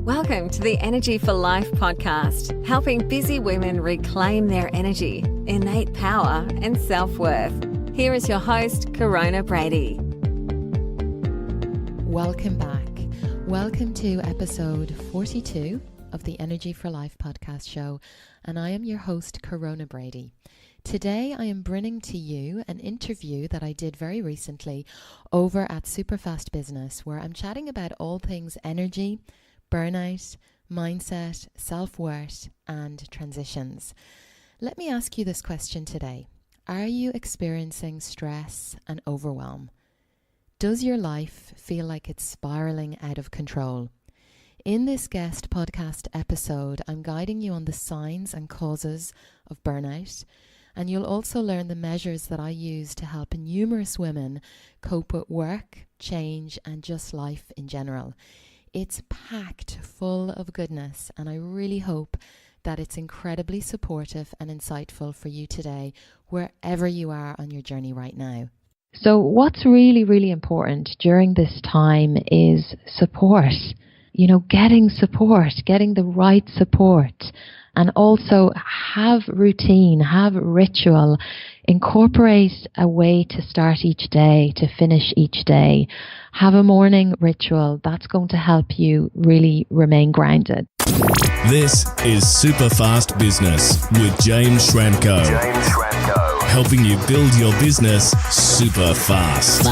Welcome to the Energy for Life podcast, helping busy women reclaim their energy, innate power, and self-worth. Here is your host, Corona Brady. Welcome back. Welcome to episode 42 of the Energy for Life podcast show, and I am your host, Corona Brady. Today, I am bringing to you an interview that I did very recently over at SuperFastBusiness, where I'm chatting about all things energy, burnout, mindset, self-worth, and transitions. Let me ask you this question today. Are you experiencing stress and overwhelm? Does your life feel like it's spiraling out of control? In this guest podcast episode, I'm guiding you on the signs and causes of burnout, and you'll also learn the measures that I use to help numerous women cope with work, change, and just life in general. It's packed full of goodness, and I really hope that it's incredibly supportive and insightful for you today, wherever you are on your journey right now. So what's really, really important during this time is support. Getting support, getting the right support. And also have routine, have ritual, incorporate a way to start each day, to finish each day. Have a morning ritual. That's going to help you really remain grounded. This is Superfastbusiness with James Schramko. Helping you build your business super fast.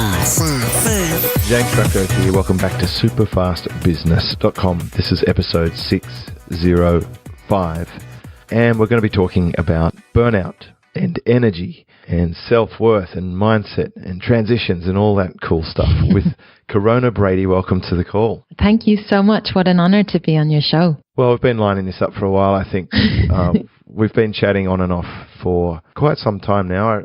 James Schramko here. Welcome back to Superfastbusiness.com. This is episode 605. And we're going to be talking about burnout and energy and self-worth and mindset and transitions and all that cool stuff with Corona Brady. Welcome to the call. Thank you so much. What an honor to be on your show. Well, we've been lining this up for a while, I think. We've been chatting on and off for quite some time now.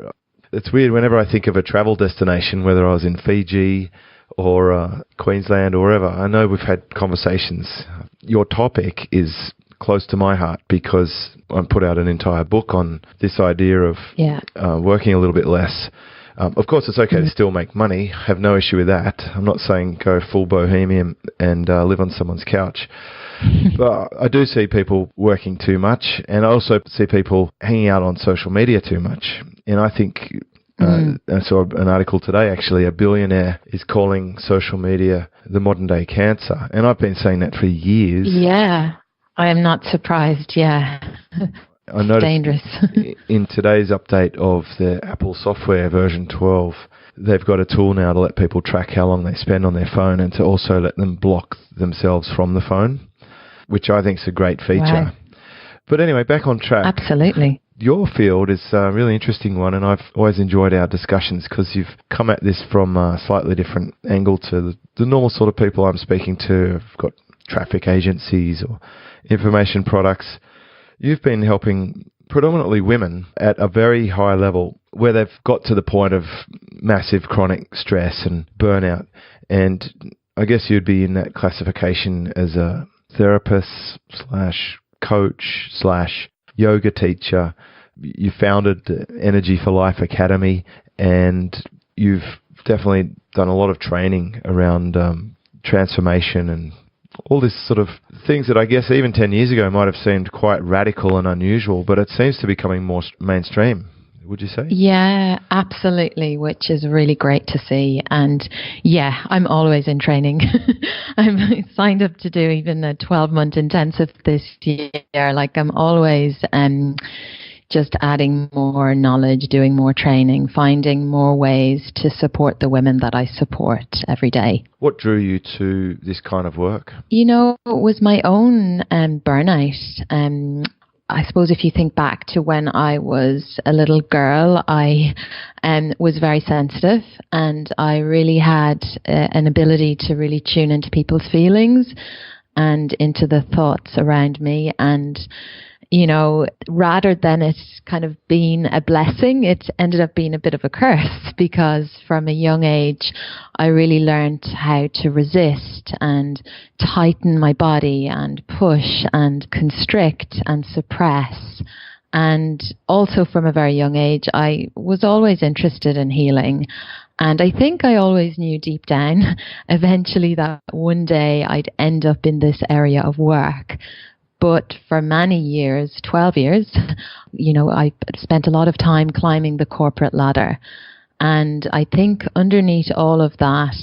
It's weird whenever I think of a travel destination, whether I was in Fiji or Queensland or wherever, I know we've had conversations. Your topic is close to my heart because I put out an entire book on this idea of working a little bit less. Of course, it's okay to still make money. I have no issue with that. I'm not saying go full bohemian and live on someone's couch. But I do see people working too much, and I also see people hanging out on social media too much. And I think, I saw an article today, actually, a billionaire is calling social media the modern day cancer. And I've been saying that for years. Yeah, I am not surprised, yeah. I noticed dangerous. In today's update of the Apple software version 12, they've got a tool now to let people track how long they spend on their phone and to also let them block themselves from the phone, which I think is a great feature. Wow. But anyway, back on track. Absolutely. Your field is a really interesting one, and I've always enjoyed our discussions because you've come at this from a slightly different angle to the normal sort of people I'm speaking to. I've got traffic agencies or information products. You've been helping predominantly women at a very high level where they've got to the point of massive chronic stress and burnout. And I guess you'd be in that classification as a therapist / coach / yoga teacher. You founded Energy for Life Academy, and you've definitely done a lot of training around transformation and all this sort of things that I guess even 10 years ago might have seemed quite radical and unusual, but it seems to be becoming more mainstream. Would you say? Yeah, absolutely, which is really great to see. And yeah, I'm always in training. I'm signed up to do even a 12-month intensive this year. Like I'm always just adding more knowledge, doing more training, finding more ways to support the women that I support every day. What drew you to this kind of work? It was my own burnout. I suppose if you think back to when I was a little girl, I was very sensitive, and I really had an ability to really tune into people's feelings and into the thoughts around me. And rather than it kind of being a blessing, it ended up being a bit of a curse, because from a young age, I really learned how to resist and tighten my body and push and constrict and suppress And also from a very young age, I was always interested in healing. And I think I always knew deep down eventually that one day I'd end up in this area of work. But for many years, 12 years, I spent a lot of time climbing the corporate ladder. And I think underneath all of that,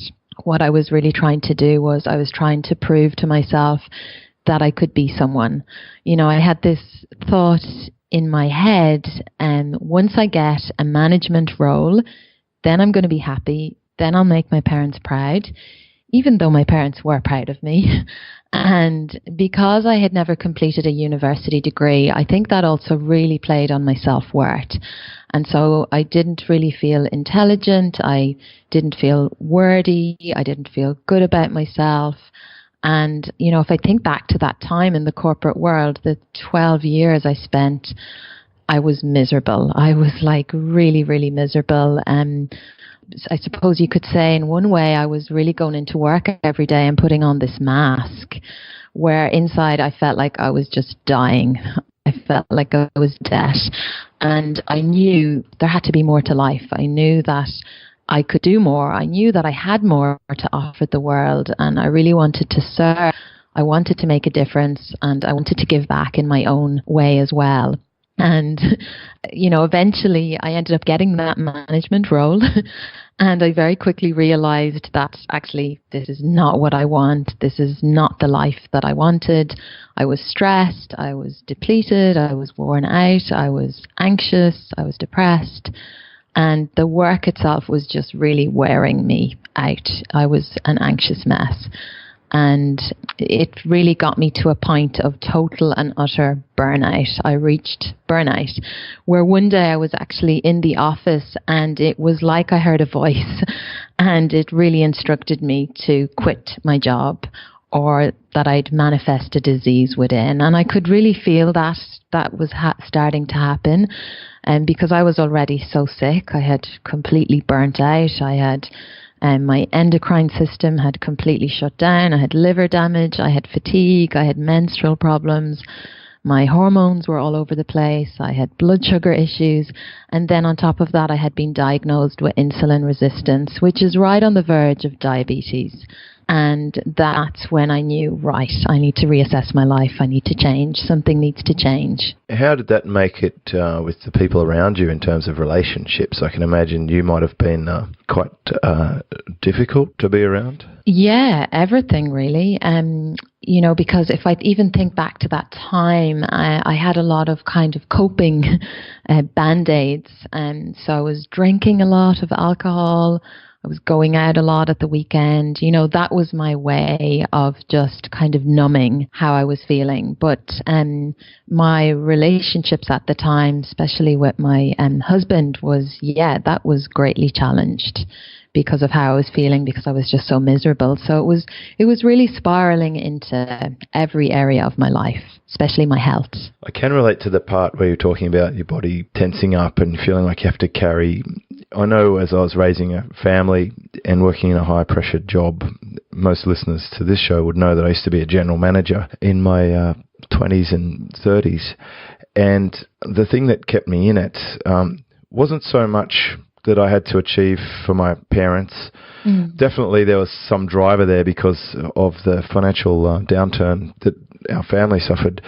what I was really trying to do was I was trying to prove to myself that I could be someone. I had this thought in my head, and once I get a management role, then I'm going to be happy. Then I'll make my parents proud, even though my parents were proud of me. And because I had never completed a university degree, I think that also really played on my self-worth. And so I didn't really feel intelligent. I didn't feel worthy. I didn't feel good about myself. And, if I think back to that time in the corporate world, the 12 years I spent, I was miserable. I was like really, really miserable. I suppose you could say in one way I was really going into work every day and putting on this mask where inside I felt like I was just dying. I felt like I was dead. And I knew there had to be more to life. I knew that I could do more. I knew that I had more to offer the world, and I really wanted to serve. I wanted to make a difference, and I wanted to give back in my own way as well. And, eventually I ended up getting that management role. And I very quickly realized that actually this is not what I want. This is not the life that I wanted. I was stressed. I was depleted. I was worn out. I was anxious. I was depressed. And the work itself was just really wearing me out. I was an anxious mess. And it really got me to a point of total and utter burnout. I reached burnout, where one day I was actually in the office and it was like I heard a voice and it really instructed me to quit my job or that I'd manifest a disease within. And I could really feel that was starting to happen. And because I was already so sick, I had completely burnt out. I had my endocrine system had completely shut down. I had liver damage. I had fatigue. I had menstrual problems. My hormones were all over the place. I had blood sugar issues. And then on top of that, I had been diagnosed with insulin resistance, which is right on the verge of diabetes. And that's when I knew, right, I need to reassess my life. I need to change. Something needs to change. How did that make it with the people around you in terms of relationships? I can imagine you might have been quite difficult to be around. Yeah, everything really. Because if I even think back to that time, I had a lot of kind of coping band-aids. So I was drinking a lot of alcohol. I was going out a lot at the weekend. That was my way of just kind of numbing how I was feeling. But my relationships at the time, especially with my husband, that was greatly challenged because of how I was feeling, because I was just so miserable. So it was really spiraling into every area of my life, especially my health. I can relate to the part where you're talking about your body tensing up and feeling like you have to carry. I know as I was raising a family and working in a high-pressure job, most listeners to this show would know that I used to be a general manager in my 20s and 30s. And the thing that kept me in it wasn't so much that I had to achieve for my parents. Definitely there was some driver there because of the financial downturn that our family suffered.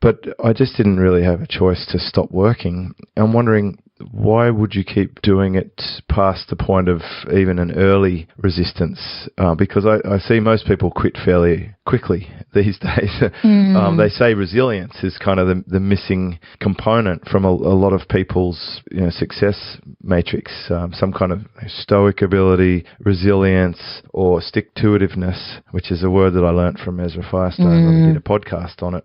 But I just didn't really have a choice to stop working. I'm wondering, why would you keep doing it past the point of even an early resistance? Because I see most people quit fairly quickly these days. They say resilience is kind of the missing component from a lot of people's success matrix. Some kind of stoic ability, resilience, or stick-to-itiveness, which is a word that I learned from Ezra Firestone. I did a podcast on it.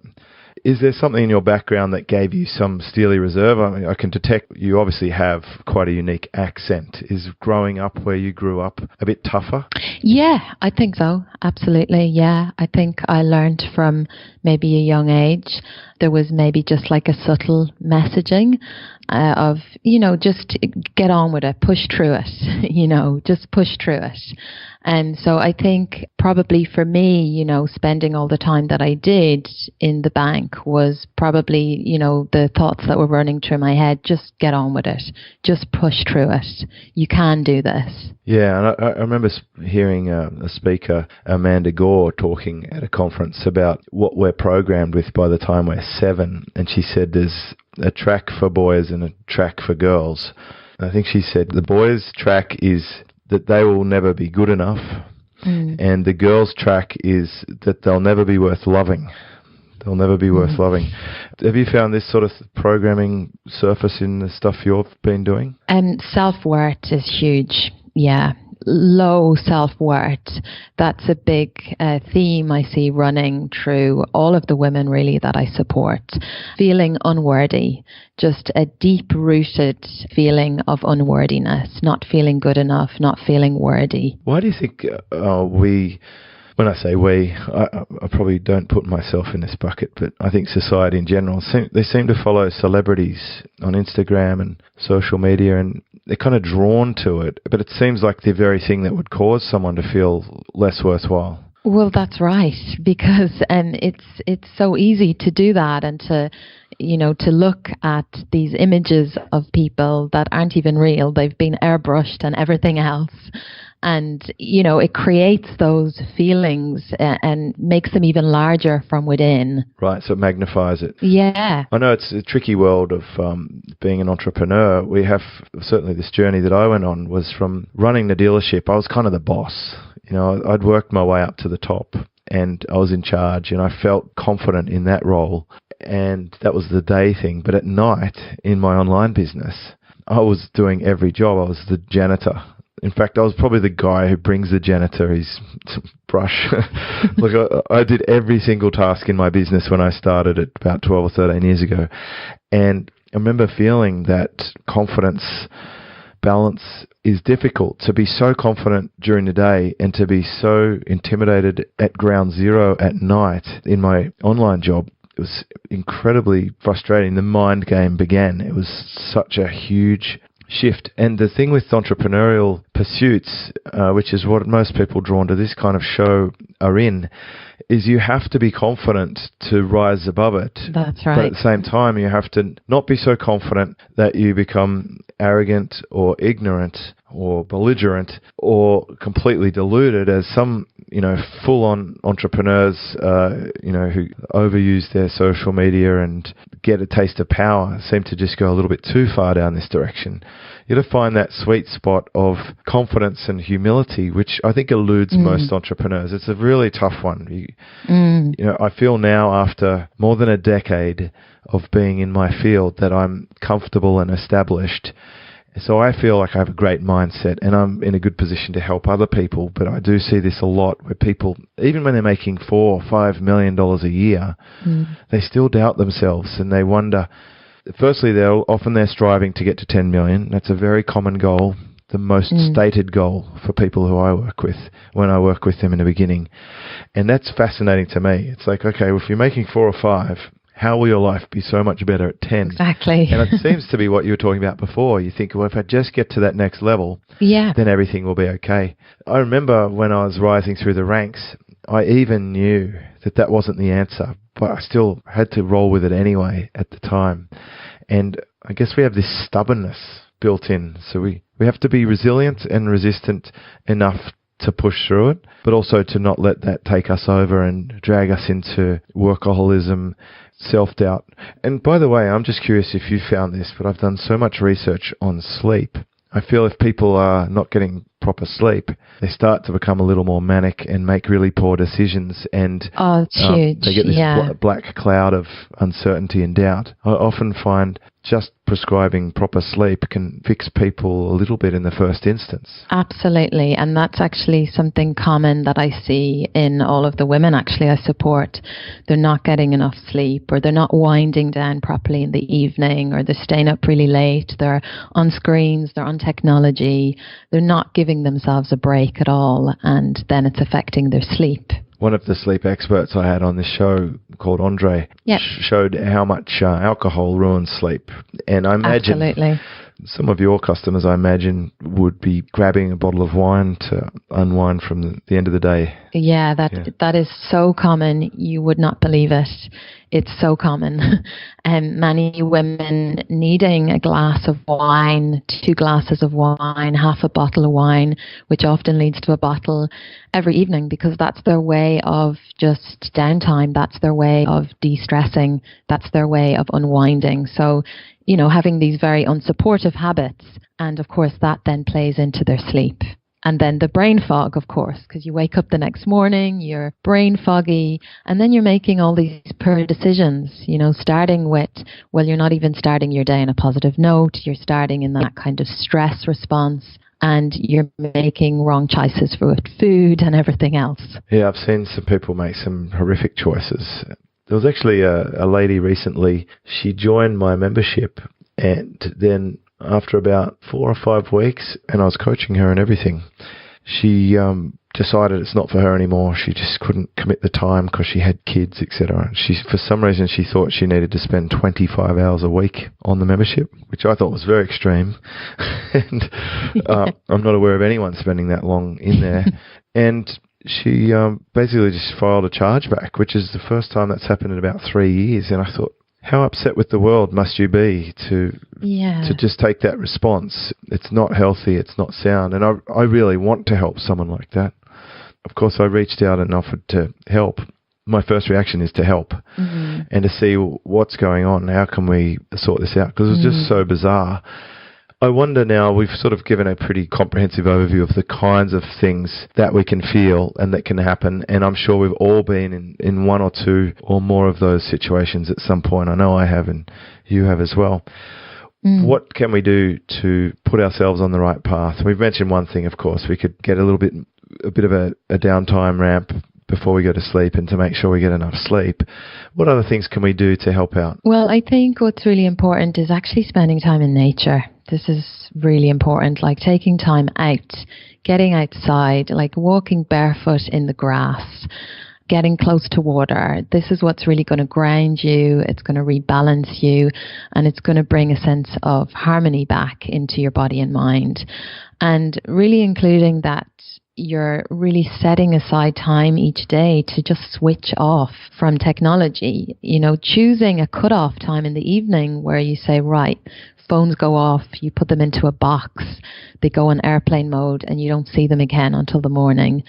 Is there something in your background that gave you some steely reserve? I mean, I can detect you obviously have quite a unique accent. Is growing up where you grew up a bit tougher? Yeah, I think so. Absolutely. Yeah. I think I learned from maybe a young age. There was maybe just like a subtle messaging of, just get on with it, push through it, just push through it. And so I think probably for me, you know, spending all the time that I did in the bank was probably, you know, the thoughts that were running through my head, just get on with it. Just push through it. You can do this. Yeah, and I remember hearing a speaker, Amanda Gore, talking at a conference about what we're programmed with by the time we're 7. And she said there's a track for boys and a track for girls. I think she said the boys' track is that they will never be good enough, and the girls' track is that they'll never be worth loving. They'll never be worth loving. Have you found this sort of programming surface in the stuff you've been doing? Self-worth is huge. Yeah. Low self-worth. That's a big theme I see running through all of the women really that I support. Feeling unworthy, just a deep-rooted feeling of unworthiness, not feeling good enough, not feeling worthy. Why do you think when I say we, I probably don't put myself in this bucket, but I think society in general, they seem to follow celebrities on Instagram and social media, and they're kind of drawn to it, but it seems like the very thing that would cause someone to feel less worthwhile. Well, that's right, because it's so easy to do that and to, you know, to look at these images of people that aren't even real. They've been airbrushed and everything else. And, you know, it creates those feelings and makes them even larger from within. Right, so it magnifies it. Yeah. I know it's a tricky world of being an entrepreneur. We have, certainly this journey that I went on was from running the dealership. I was kind of the boss. You know, I'd worked my way up to the top and I was in charge and I felt confident in that role. And that was the day thing. But at night in my online business, I was doing every job. I was the janitor. In fact, I was probably the guy who brings the janitor his brush. Look, I did every single task in my business when I started it about 12 or 13 years ago. And I remember feeling that confidence balance is difficult. To be so confident during the day and to be so intimidated at ground zero at night in my online job, it was incredibly frustrating. The mind game began. It was such a huge shift. And the thing with entrepreneurial pursuits, which is what most people drawn to this kind of show are in, is you have to be confident to rise above it. That's right. But at the same time, you have to not be so confident that you become arrogant or ignorant or belligerent or completely deluded, as some, you know, full-on entrepreneurs, you know, who overuse their social media and get a taste of power seem to just go a little bit too far down this direction. You got to find that sweet spot of confidence and humility, which I think eludes most entrepreneurs. It's a really tough one. You know, I feel now after more than a decade of being in my field that I'm comfortable and established. So I feel like I have a great mindset and I'm in a good position to help other people. But I do see this a lot where people, even when they're making $4 or $5 million a year, they still doubt themselves and they wonder. Firstly, they're striving to get to 10 million. That's a very common goal, the most stated goal for people who I work with when I work with them in the beginning. And that's fascinating to me. It's like, okay, well, if you're making 4 or 5, how will your life be so much better at 10? Exactly. And it seems to be what you were talking about before. You think, well, if I just get to that next level, then everything will be okay. I remember when I was rising through the ranks, I even knew that that wasn't the answer, but I still had to roll with it anyway at the time. And I guess we have this stubbornness built in. So we have to be resilient and resistant enough to push through it, but also to not let that take us over and drag us into workaholism, self-doubt. And by the way, I'm just curious if you found this, but I've done so much research on sleep. I feel if people are not getting proper sleep, they start to become a little more manic and make really poor decisions. And it's huge. They get this black cloud of uncertainty and doubt. I often find just prescribing proper sleep can fix people a little bit in the first instance. Absolutely. And that's actually something common that I see in all of the women actually I support. They're not getting enough sleep, or they're not winding down properly in the evening, or they're staying up really late. They're on screens, they're on technology. They're not giving themselves a break at all. And then it's affecting their sleep. One of the sleep experts I had on this show, called Andre, showed how much alcohol ruins sleep. And I imagine Some of your customers, I imagine, would be grabbing a bottle of wine to unwind from the end of the day. Yeah, that is so common. You would not believe it. It's so common. And many women needing a glass of wine, 2 glasses of wine, half a bottle of wine, which often leads to a bottle every evening, because that's their way of just downtime. That's their way of de-stressing. That's their way of unwinding. So, having these very unsupportive habits. And of course, that then plays into their sleep. And then the brain fog, of course, because you wake up the next morning, you're brain foggy, and then you're making all these poor decisions, starting with, well, you're not even starting your day on a positive note. You're starting in that kind of stress response, and you're making wrong choices for food and everything else. Yeah, I've seen some people make some horrific choices. There was actually a lady recently, she joined my membership, and then after about 4 or 5 weeks, and I was coaching her and everything, she decided it's not for her anymore. She just couldn't commit the time because she had kids, etc. For some reason, she thought she needed to spend 25 hours a week on the membership, which I thought was very extreme. And I'm not aware of anyone spending that long in there. And she basically just filed a chargeback, which is the first time that's happened in about 3 years. And I thought, how upset with the world must you be to just take that response? It's not healthy. It's not sound. And I really want to help someone like that. Of course, I reached out and offered to help. My first reaction is to help and to see what's going on. How can we sort this out? Because it was just so bizarre. I wonder now, we've sort of given a pretty comprehensive overview of the kinds of things that we can feel and that can happen. And I'm sure we've all been in 1 or 2 or more of those situations at some point. I know I have, and you have as well. What can we do to put ourselves on the right path? We've mentioned one thing, of course. We could get a bit of a downtime ramp before we go to sleep, and to make sure we get enough sleep. What other things can we do to help out? Well, I think what's really important is actually spending time in nature. This is really important, like taking time out, getting outside, like walking barefoot in the grass, getting close to water. This is what's really going to ground you. It's going to rebalance you, and it's going to bring a sense of harmony back into your body and mind. And really including that you're really setting aside time each day to just switch off from technology, choosing a cutoff time in the evening where you say, right, phones go off, you put them into a box, they go on airplane mode, and you don't see them again until the morning.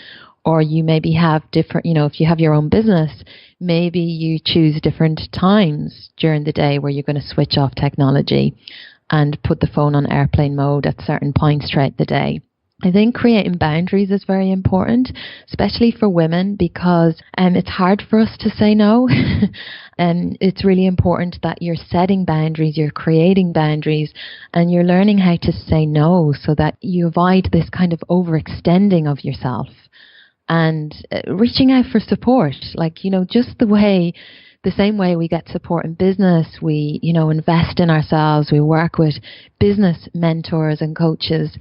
Or you maybe have different, if you have your own business, maybe you choose different times during the day where you're going to switch off technology and put the phone on airplane mode at certain points throughout the day. I think creating boundaries is very important, especially for women, because it's hard for us to say no. And it's really important that you're setting boundaries, you're creating boundaries, and you're learning how to say no so that you avoid this kind of overextending of yourself. And reaching out for support, just the same way we get support in business, we, invest in ourselves, we work with business mentors and coaches.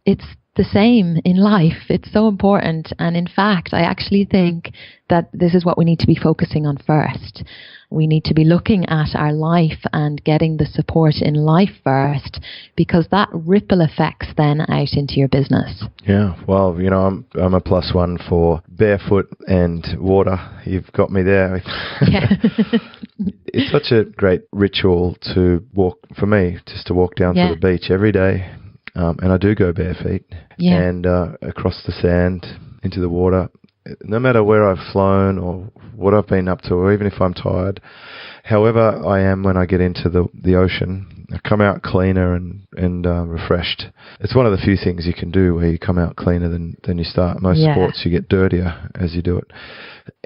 It's the same in life. It's so important. And in fact, I actually think that this is what we need to be focusing on first. We need to be looking at our life and getting the support in life first, because that ripple effects then out into your business. Yeah, well, I'm a +1 for barefoot and water. You've got me there. Yeah. It's such a great ritual to walk, for me, just to walk down to the beach every day. And I do go bare feet and across the sand into the water. No matter where I've flown or what I've been up to, or even if I'm tired, however I am when I get into the ocean, I come out cleaner and refreshed. It's one of the few things you can do where you come out cleaner than you start. Most sports, you get dirtier as you do it.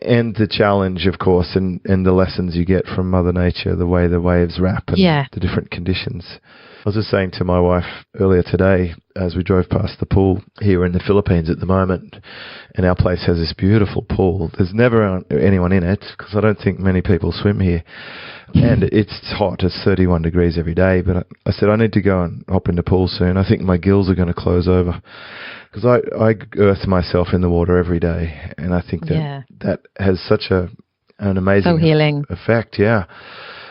And the challenge, of course, and the lessons you get from Mother Nature, the way the waves wrap and the different conditions. I was just saying to my wife earlier today, as we drove past the pool here in the Philippines at the moment, and our place has this beautiful pool. There's never anyone in it because I don't think many people swim here. And it's hot. It's 31 degrees every day. But I said, I need to go and hop in the pool soon. I think my gills are going to close over. Because I earth myself in the water every day. And I think that has such a an amazing healing effect. Yeah.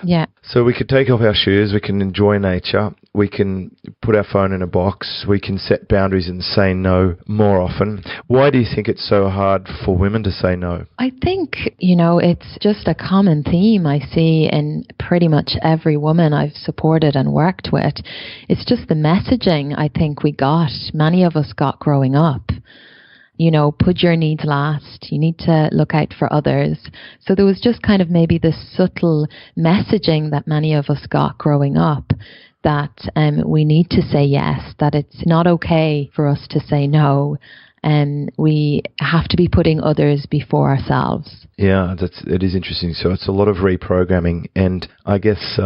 Yeah. So we could take off our shoes, we can enjoy nature, we can put our phone in a box, we can set boundaries and say no more often. Why do you think it's so hard for women to say no? I think, it's just a common theme I see in pretty much every woman I've supported and worked with. It's just the messaging I think many of us got growing up. Put your needs last. You need to look out for others. So there was just kind of maybe this subtle messaging that many of us got growing up that we need to say yes, that it's not okay for us to say no, and we have to be putting others before ourselves. Yeah, it is interesting. So it's a lot of reprogramming, and I guess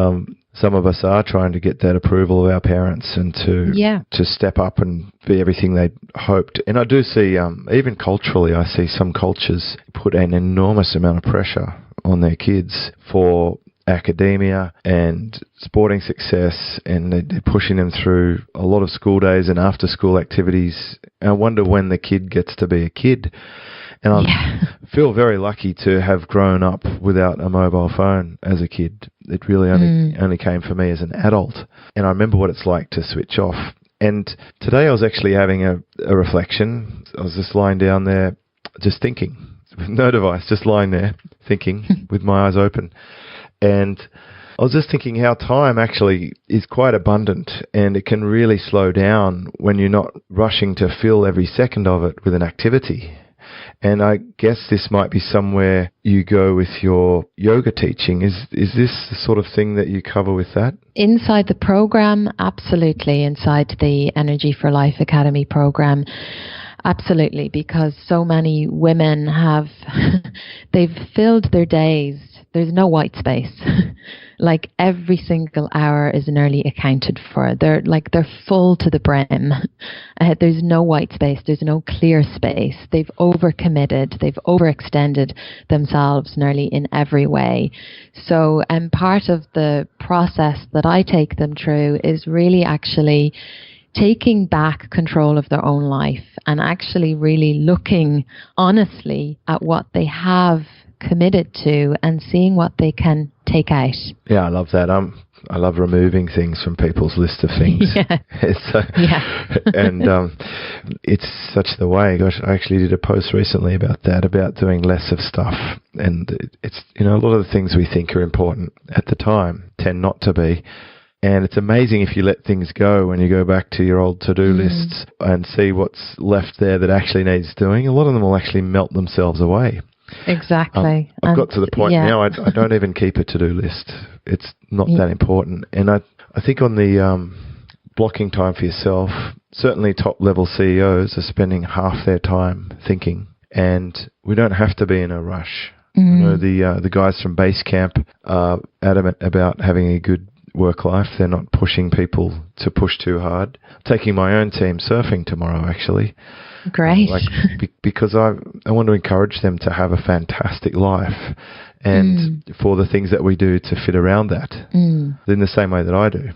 some of us are trying to get that approval of our parents and to step up and be everything they'd hoped. And I do see, even culturally, I see some cultures put an enormous amount of pressure on their kids for academia and sporting success, and they're pushing them through a lot of school days and after school activities. I wonder when the kid gets to be a kid. And I feel very lucky to have grown up without a mobile phone as a kid. It really only came for me as an adult. And I remember what it's like to switch off. And today I was actually having a reflection. I was just lying down there, just thinking, with no device, just lying there, thinking with my eyes open. And I was just thinking how time actually is quite abundant, and it can really slow down when you're not rushing to fill every second of it with an activity. And I guess this might be somewhere you go with your yoga teaching. Is this the sort of thing that you cover with that? Inside the program, absolutely. Inside the Energy for Life Academy program, absolutely. Because so many women they've filled their days. There's no white space. Like every single hour is nearly accounted for. They're full to the brim. There's no white space. There's no clear space. They've overcommitted. They've overextended themselves nearly in every way. So, part of the process that I take them through is really actually taking back control of their own life and actually really looking honestly at what they have committed to and seeing what they can take out. Yeah, I love that. I love removing things from people's list of things. Yeah. And it's such the way. Gosh, I actually did a post recently about that, about doing less of stuff. And it's, a lot of the things we think are important at the time tend not to be. And it's amazing if you let things go when you go back to your old to-do lists and see what's left there that actually needs doing. A lot of them will actually melt themselves away. Exactly. I've got to the point now I don't even keep a to-do list. It's not that important. And I think on the blocking time for yourself, certainly top-level CEOs are spending half their time thinking, and we don't have to be in a rush. I know the guys from Basecamp are adamant about having a good work life. They're not pushing people to push too hard. Taking my own team surfing tomorrow, actually. Great. Because I want to encourage them to have a fantastic life, and for the things that we do to fit around that in the same way that I do.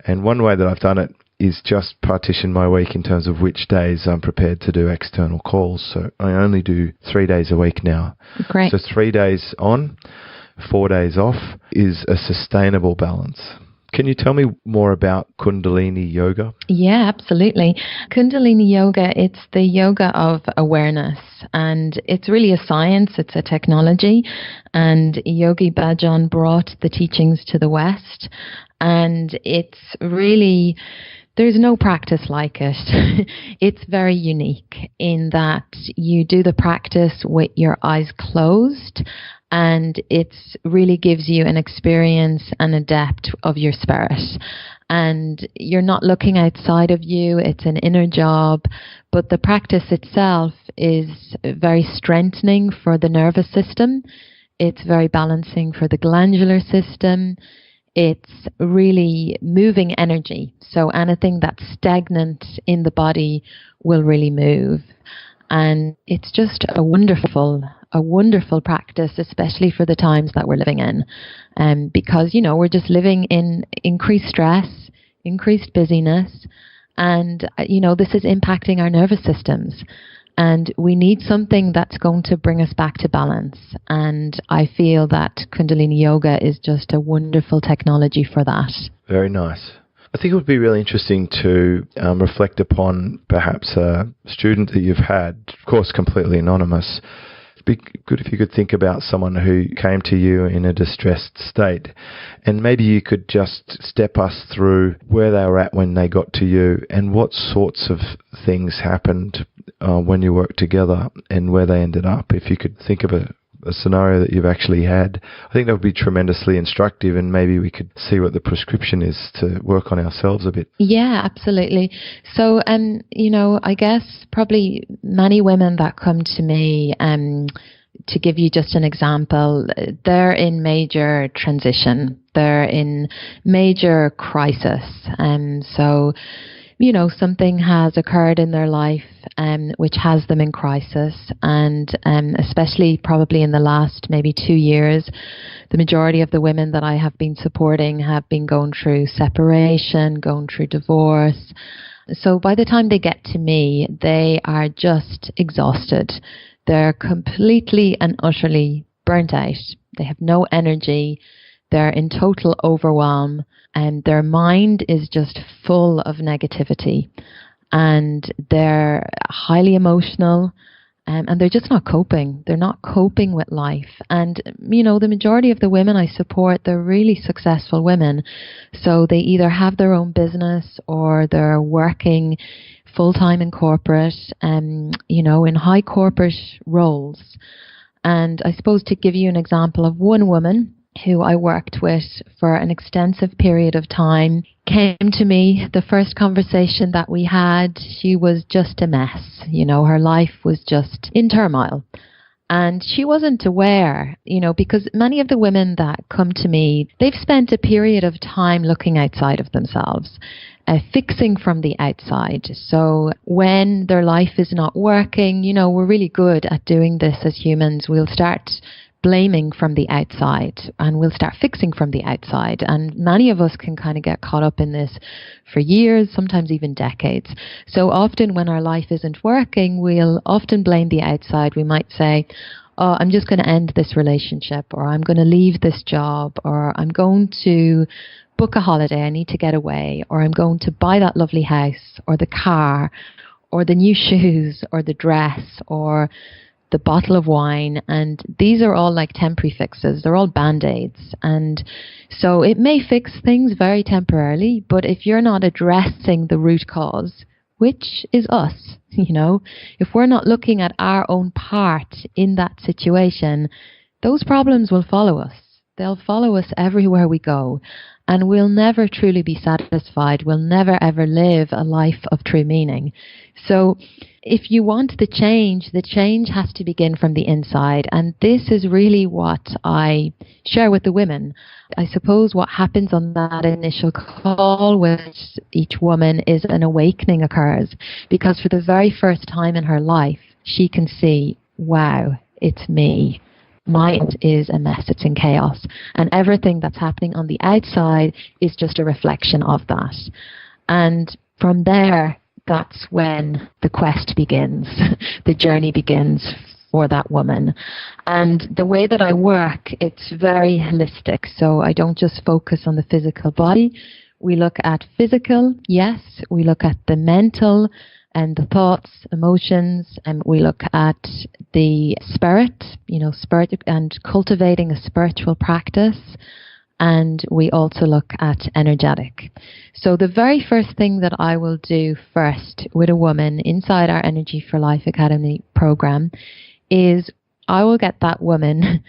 And one way that I've done it is just partition my week in terms of which days I'm prepared to do external calls. So I only do 3 days a week now. Great. So 3 days on, 4 days off is a sustainable balance. Can you tell me more about Kundalini Yoga? Yeah, absolutely. Kundalini Yoga, it's the yoga of awareness, and it's really a science, it's a technology, and Yogi Bhajan brought the teachings to the West, and it's really, there's no practice like it. It's very unique in that you do the practice with your eyes closed, and it really gives you an experience and a depth of your spirit. And you're not looking outside of you. It's an inner job. But the practice itself is very strengthening for the nervous system. It's very balancing for the glandular system. It's really moving energy. So anything that's stagnant in the body will really move. And it's just a wonderful practice, especially for the times that we're living in. Because, we're just living in increased stress, increased busyness, and, this is impacting our nervous systems. And we need something that's going to bring us back to balance. And I feel that Kundalini Yoga is just a wonderful technology for that. Very nice. I think it would be really interesting to reflect upon perhaps a student that you've had, of course, completely anonymous. It'd be good if you could think about someone who came to you in a distressed state, and maybe you could just step us through where they were at when they got to you and what sorts of things happened when you worked together and where they ended up. If you could think of a scenario that you've actually had, I think that would be tremendously instructive, and maybe we could see what the prescription is to work on ourselves a bit. Yeah, absolutely. So, I guess probably many women that come to me, to give you just an example, they're in major transition. They're in major crisis. So, something has occurred in their life which has them in crisis, and especially probably in the last maybe 2 years, the majority of the women that I have been supporting have been going through separation, going through divorce. So by the time they get to me, they are just exhausted. They're completely and utterly burnt out. They have no energy. They're in total overwhelm, and their mind is just full of negativity, and they're highly emotional, and they're just not coping. They're not coping with life. And, the majority of the women I support, they're really successful women. So they either have their own business or they're working full-time in corporate, in high corporate roles. And I suppose to give you an example of one woman who I worked with for an extensive period of time, came to me. The first conversation that we had, she was just a mess. Her life was just in turmoil. And she wasn't aware, because many of the women that come to me, they've spent a period of time looking outside of themselves, fixing from the outside. So when their life is not working, we're really good at doing this as humans. We'll start blaming from the outside, and we'll start fixing from the outside. And many of us can kind of get caught up in this for years, sometimes even decades. So often when our life isn't working, we'll often blame the outside. We might say, oh, I'm just going to end this relationship, or I'm going to leave this job, or I'm going to book a holiday, I need to get away, or I'm going to buy that lovely house, or the car, or the new shoes, or the dress, or the bottle of wine. And these are all like temporary fixes. They're all band-aids. And so it may fix things very temporarily, but if you're not addressing the root cause, which is us, if we're not looking at our own part in that situation, those problems will follow us. They'll follow us everywhere we go, and we'll never truly be satisfied. We'll never ever live a life of true meaning. So if you want the change has to begin from the inside. And this is really what I share with the women. I suppose what happens on that initial call with each woman is an awakening occurs, because for the very first time in her life, she can see, wow, it's me. Mind is a mess, it's in chaos. And everything that's happening on the outside is just a reflection of that. And from there, that's when the quest begins, the journey begins for that woman. And the way that I work, it's very holistic. So I don't just focus on the physical body. We look at physical, yes. We look at the mental and the thoughts, emotions, and we look at the spirit, spirit and cultivating a spiritual practice. And we also look at energetic. So the very first thing that I will do first with a woman inside our Energy for Life Academy program is I will get that woman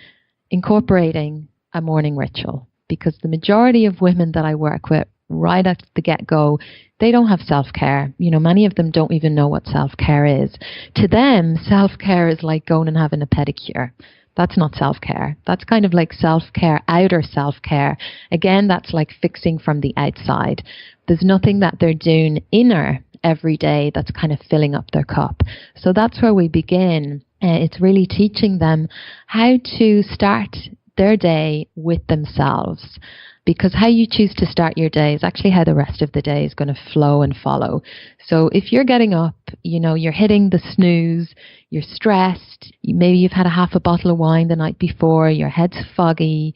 incorporating a morning ritual, because the majority of women that I work with right at the get-go, they don't have self-care. Many of them don't even know what self-care is. To them, self-care is like going and having a pedicure. That's not self-care. That's kind of like self-care, outer self-care. Again, that's like fixing from the outside. There's nothing that they're doing inner every day that's kind of filling up their cup. So that's where we begin. It's really teaching them how to start their day with themselves. because how you choose to start your day is actually how the rest of the day is going to flow and follow. So if you're getting up, you're hitting the snooze, you're stressed, maybe you've had a half a bottle of wine the night before, your head's foggy,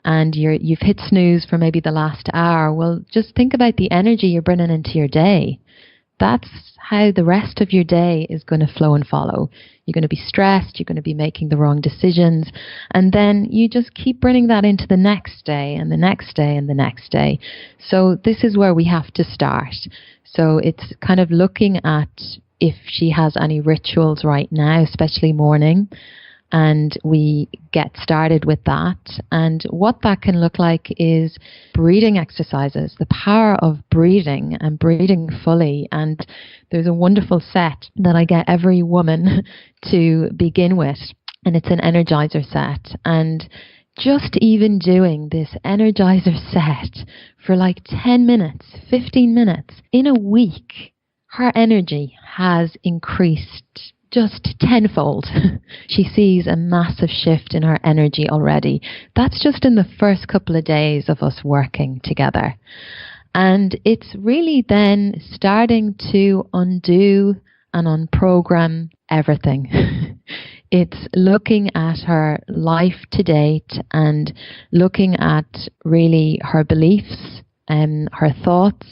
and you've hit snooze for maybe the last hour, well, just think about the energy you're bringing into your day. That's how the rest of your day is going to flow and follow. You're going to be stressed, you're going to be making the wrong decisions, and then you just keep bringing that into the next day and the next day and the next day. So this is where we have to start. So it's kind of looking at if she has any rituals right now, especially morning, and we get started with that. And what that can look like is breathing exercises, the power of breathing and breathing fully. And there's a wonderful set that I get every woman to begin with, and it's an energizer set. And just even doing this energizer set for like 10 minutes, 15 minutes in a week, her energy has increased just tenfold. She sees a massive shift in her energy already. That's just in the first couple of days of us working together. And it's really then starting to undo and unprogram everything. It's looking at her life to date and looking at really her beliefs and her thoughts,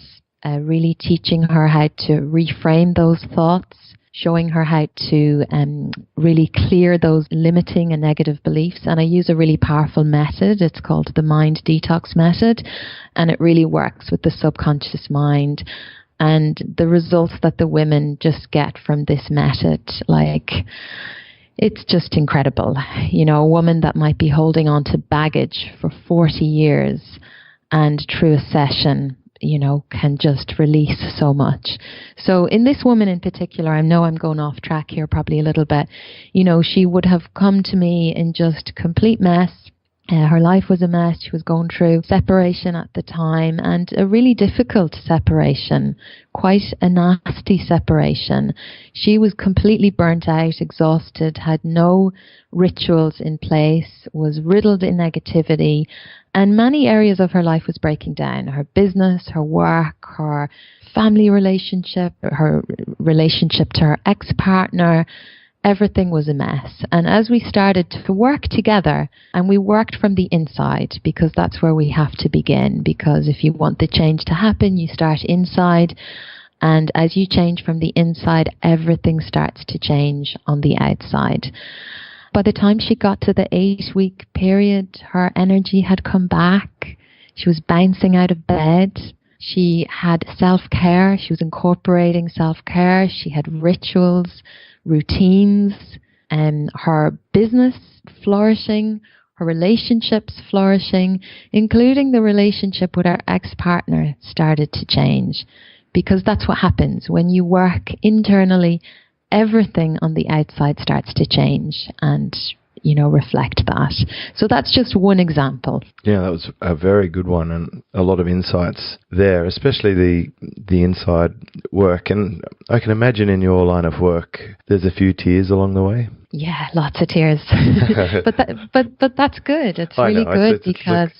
really teaching her how to reframe those thoughts, showing her how to really clear those limiting and negative beliefs. And I use a really powerful method. It's called the mind detox method. And it really works with the subconscious mind. And the results that the women just get from this method, it's just incredible. A woman that might be holding on to baggage for 40 years and through a session, can just release so much. So in this woman in particular, I know I'm going off track here probably a little bit, she would have come to me in just complete mess. Her life was a mess. She was going through separation at the time, and a really difficult separation, quite a nasty separation. She was completely burnt out, exhausted, had no rituals in place, was riddled in negativity, and many areas of her life was breaking down. Her business, her work, her family relationship, her relationship to her ex-partner, everything was a mess. And as we started to work together, and we worked from the inside, because that's where we have to begin, because if you want the change to happen, you start inside. And as you change from the inside, everything starts to change on the outside. By the time she got to the 8-week period, her energy had come back. She was bouncing out of bed. She had self-care. She was incorporating self-care. She had rituals, routines, and her business flourishing, her relationships flourishing, including the relationship with her ex-partner started to change. Because that's what happens when you work internally. Everything on the outside starts to change and, reflect that. So that's just one example. Yeah, that was a very good one, and a lot of insights there, especially the inside work. And I can imagine in your line of work, there's a few tears along the way. Yeah, lots of tears. but that's good. It's really good because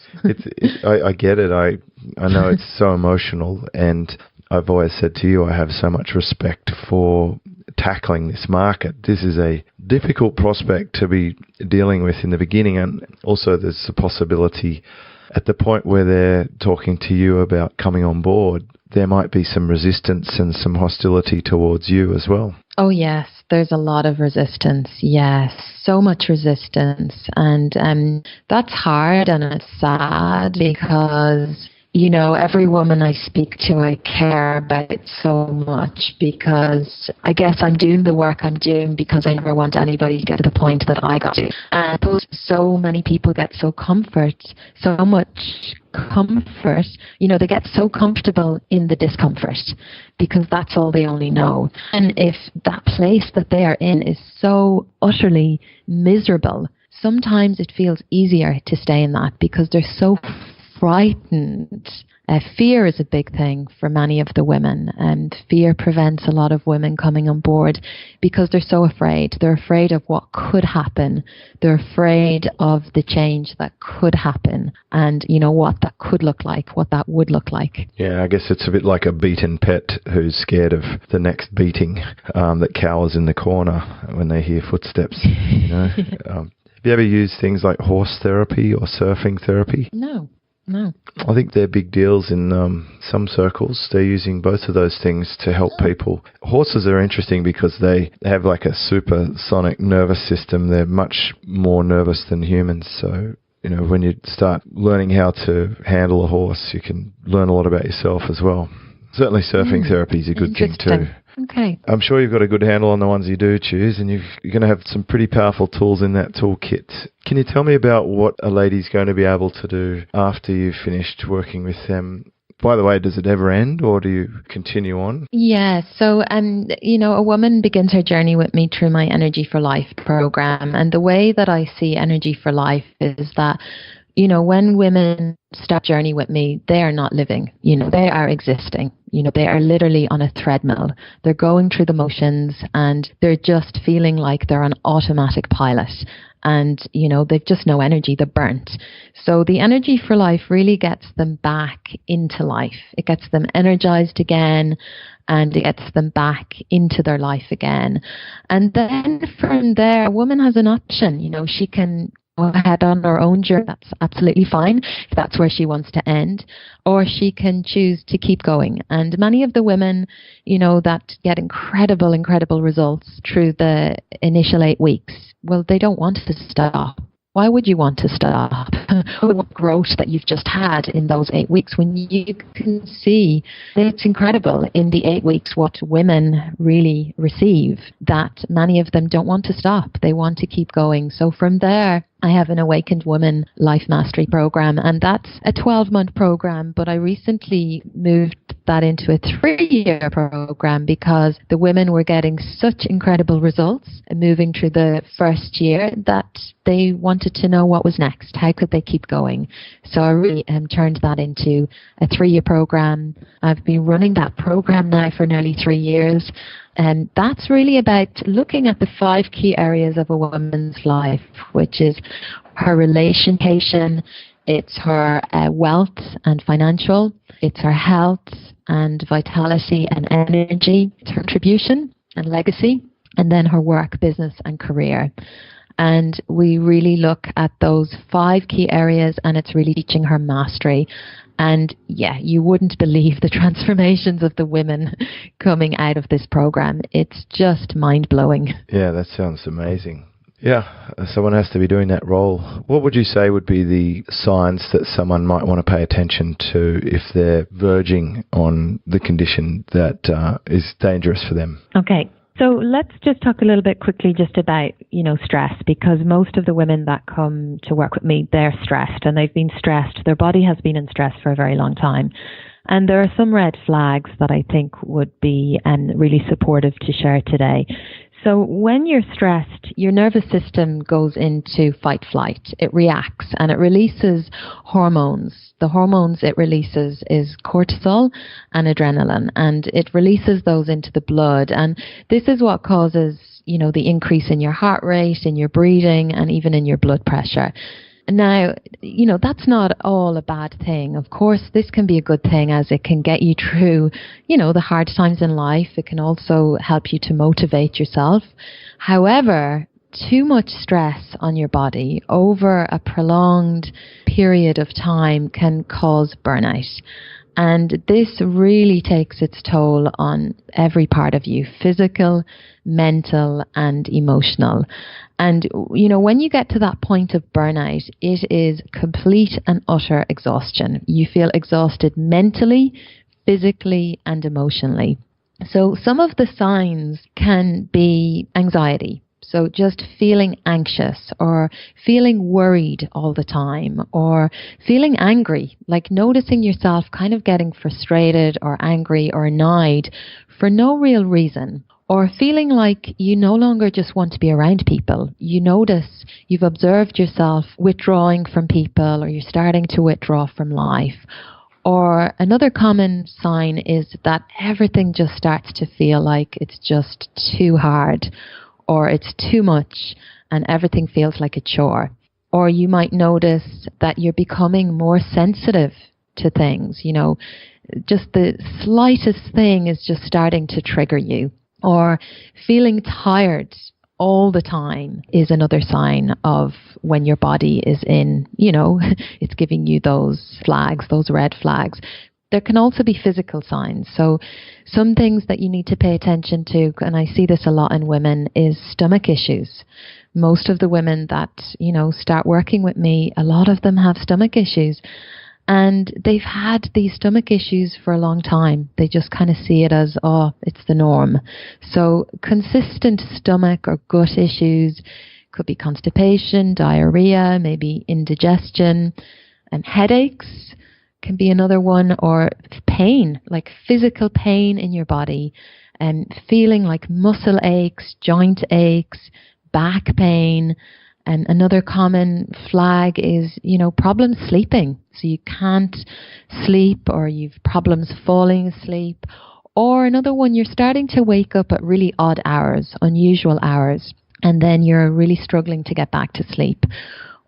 I get it. I know it's so emotional, and I've always said to you, I have so much respect for tackling this market. This is a difficult prospect to be dealing with in the beginning, and also there's a possibility at the point where they're talking to you about coming on board, there might be some resistance and some hostility towards you as well. Oh yes, there's a lot of resistance. Yes, so much resistance, and that's hard and it's sad because every woman I speak to, I care about it so much, because I guess I'm doing the work I'm doing because I never want anybody to get to the point that I got to. And so many people get so much comfort, they get so comfortable in the discomfort because that's all they only know. And if that place that they are in is so utterly miserable, sometimes it feels easier to stay in that because they're so frightened. Fear is a big thing for many of the women, and fear prevents a lot of women coming on board because they're so afraid. They're afraid of what could happen. They're afraid of the change that could happen and, what that could look like, what that would look like. Yeah, I guess it's a bit like a beaten pet who's scared of the next beating, that cowers in the corner when they hear footsteps, Have you ever used things like horse therapy or surfing therapy? No. I think they're big deals in some circles. They're using both of those things to help people. Horses are interesting because they have like a supersonic nervous system. They're much more nervous than humans. So, when you start learning how to handle a horse, you can learn a lot about yourself as well. Certainly surfing therapy is a good thing too. Okay. I'm sure you've got a good handle on the ones you do choose, and you're going to have some pretty powerful tools in that toolkit. Can you tell me about what a lady's going to be able to do after you've finished working with them? By the way, does it ever end, or do you continue on? Yeah, so, a woman begins her journey with me through my Energy for Life program. And the way that I see Energy for Life is that, when women start journey with me, they are not living, they are existing. They are literally on a treadmill. They're going through the motions and they're just feeling like they're on automatic pilot. And, they've just no energy, they're burnt. So the Energy for Life really gets them back into life. It gets them energized again and it gets them back into their life again. And then from there, a woman has an option. She can go ahead on her own journey. That's absolutely fine if that's where she wants to end, or she can choose to keep going. And many of the women, that get incredible results through the initial 8 weeks, well, they don't want to stop. Why would you want to stop? What growth that you've just had in those 8 weeks when you can see that it's incredible in the 8 weeks what women really receive, that many of them don't want to stop. They want to keep going. So from there, I have an Awakened Woman Life Mastery program, and that's a 12-month program, but I recently moved that into a 3-year program because the women were getting such incredible results moving through the first year that they wanted to know what was next. How could they keep going? So I really turned that into a 3-year program. I've been running that program now for nearly 3 years. And that's really about looking at the 5 key areas of a woman's life, which is her relation, it's her wealth and financial, it's her health and vitality and energy, it's her contribution and legacy, and then her work, business and career. And we really look at those 5 key areas, and it's really teaching her mastery. And yeah, you wouldn't believe the transformations of the women coming out of this program. It's just mind-blowing. Yeah, that sounds amazing. Yeah, someone has to be doing that role. What would you say would be the signs that someone might want to pay attention to if they're verging on the condition that is dangerous for them? Okay. So let's just talk a little bit quickly just about, stress, because most of the women that come to work with me, they're stressed, and they've been stressed. Their body has been in stress for a very long time. And there are some red flags that I think would be really supportive to share today. So when you're stressed, your nervous system goes into fight flight. It reacts and it releases hormones. The hormones it releases is cortisol and adrenaline, and it releases those into the blood. And this is what causes, the increase in your heart rate, in your breathing, and even in your blood pressure. Now, that's not all a bad thing. Of course, this can be a good thing as it can get you through, the hard times in life. It can also help you to motivate yourself. However, too much stress on your body over a prolonged period of time can cause burnout. And this really takes its toll on every part of you, physical, mental, and emotional. And, when you get to that point of burnout, it is complete and utter exhaustion. You feel exhausted mentally, physically, and emotionally. So some of the signs can be anxiety. So just feeling anxious or feeling worried all the time or feeling angry, like noticing yourself kind of getting frustrated or angry or annoyed for no real reason. or feeling like you no longer just want to be around people. You notice you've observed yourself withdrawing from people, or you're starting to withdraw from life. Or another common sign is that everything just starts to feel like it's just too hard, or it's too much, and everything feels like a chore. Or you might notice that you're becoming more sensitive to things. Just the slightest thing is just starting to trigger you. Or feeling tired all the time is another sign of when your body is in, it's giving you those flags, those red flags. There can also be physical signs. So some things that you need to pay attention to, and I see this a lot in women, is stomach issues. Most of the women that, start working with me, a lot of them have stomach issues. And they've had these stomach issues for a long time. They just kind of see it as, it's the norm. So consistent stomach or gut issues could be constipation, diarrhea, maybe indigestion, and headaches can be another one, or pain, like physical pain in your body, and feeling like muscle aches, joint aches, back pain. And another common flag is, problems sleeping. So you can't sleep, or you've problems falling asleep. Or another one, you're starting to wake up at really odd hours, unusual hours, and then you're really struggling to get back to sleep.